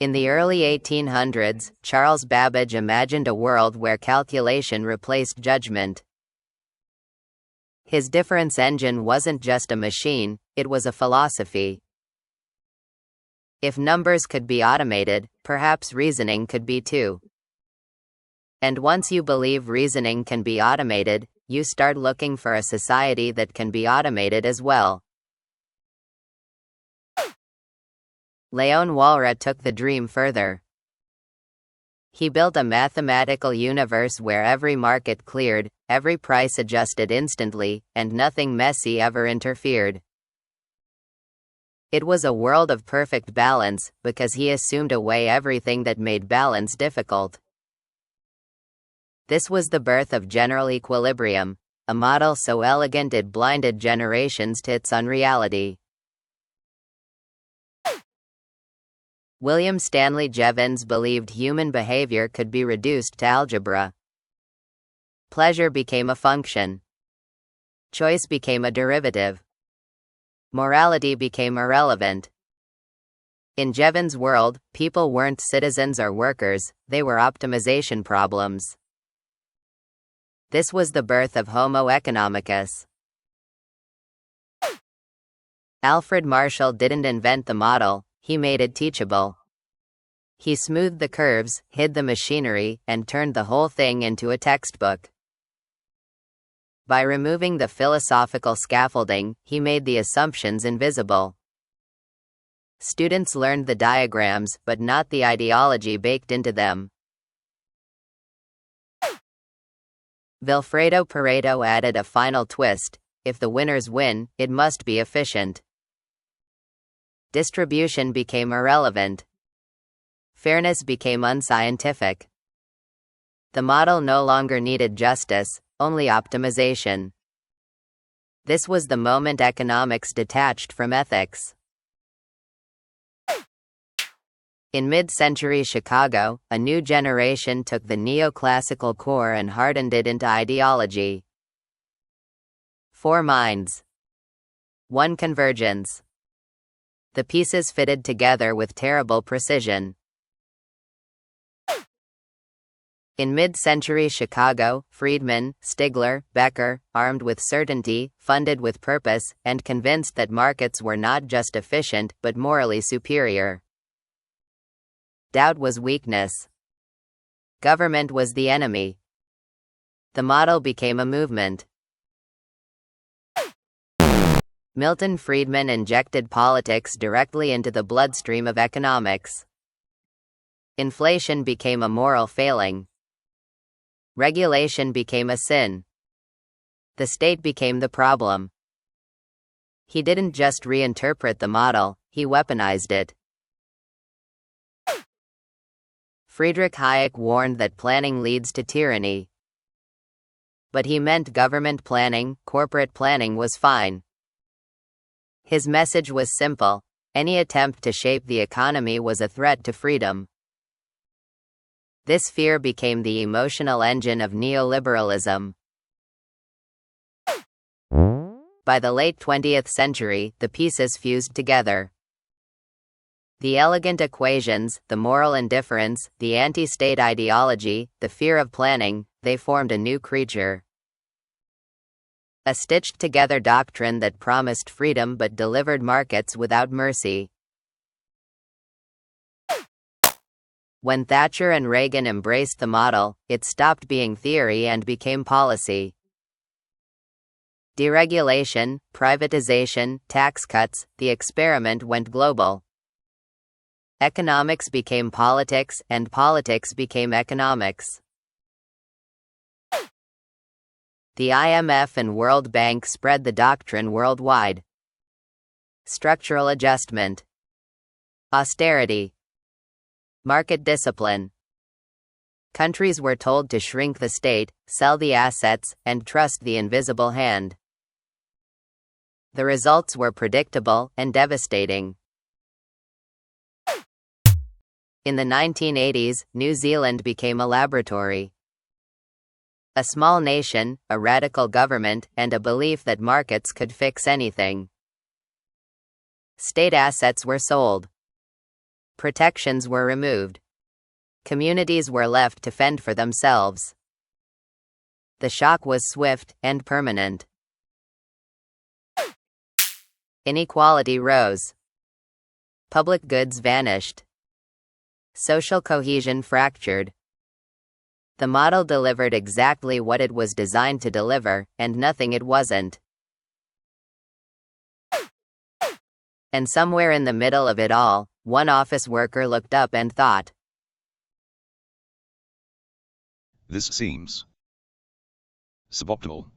In the early 1800s, Charles Babbage imagined a world where calculation replaced judgment. His difference engine wasn't just a machine, it was a philosophy. If numbers could be automated, perhaps reasoning could be too. And once you believe reasoning can be automated, you start looking for a society that can be automated as well. Leon Walras took the dream further. He built a mathematical universe where every market cleared, every price adjusted instantly, and nothing messy ever interfered. It was a world of perfect balance, because he assumed away everything that made balance difficult. This was the birth of general equilibrium, a model so elegant it blinded generations to its unreality. William Stanley Jevons believed human behavior could be reduced to algebra. Pleasure became a function. Choice became a derivative. Morality became irrelevant. In Jevons' world, people weren't citizens or workers, they were optimization problems. This was the birth of Homo economicus. Alfred Marshall didn't invent the model, he made it teachable. He smoothed the curves, hid the machinery, and turned the whole thing into a textbook. By removing the philosophical scaffolding, he made the assumptions invisible. Students learned the diagrams, but not the ideology baked into them. Vilfredo Pareto added a final twist: if the winners win, it must be efficient. Distribution became irrelevant. Fairness became unscientific. The model no longer needed justice, only optimization. This was the moment economics detached from ethics. In mid-century Chicago, a new generation took the neoclassical core and hardened it into ideology. 4 minds. 1 convergence. The pieces fitted together with terrible precision. In mid-century Chicago, Friedman, Stigler, Becker, armed with certainty, funded with purpose, and convinced that markets were not just efficient but morally superior. Doubt was weakness. Government was the enemy. The model became a movement. Milton Friedman injected politics directly into the bloodstream of economics. Inflation became a moral failing. Regulation became a sin. The state became the problem. He didn't just reinterpret the model, he weaponized it. Friedrich Hayek warned that planning leads to tyranny. But he meant government planning, corporate planning was fine. His message was simple: any attempt to shape the economy was a threat to freedom. This fear became the emotional engine of neoliberalism. By the late 20th century, the pieces fused together. The elegant equations, the moral indifference, the anti-state ideology, the fear of planning, they formed a new creature. A stitched-together doctrine that promised freedom but delivered markets without mercy. When Thatcher and Reagan embraced the model, it stopped being theory and became policy. Deregulation, privatization, tax cuts, the experiment went global. Economics became politics, and politics became economics. The IMF and World Bank spread the doctrine worldwide. Structural adjustment. Austerity. Market discipline. Countries were told to shrink the state, sell the assets, and trust the invisible hand. The results were predictable and devastating. In the 1980s, New Zealand became a laboratory. A small nation, a radical government, and a belief that markets could fix anything. State assets were sold. Protections were removed. Communities were left to fend for themselves. The shock was swift and permanent. Inequality rose. Public goods vanished. Social cohesion fractured. The model delivered exactly what it was designed to deliver, and nothing it wasn't. And somewhere in the middle of it all, one office worker looked up and thought, "This seems suboptimal."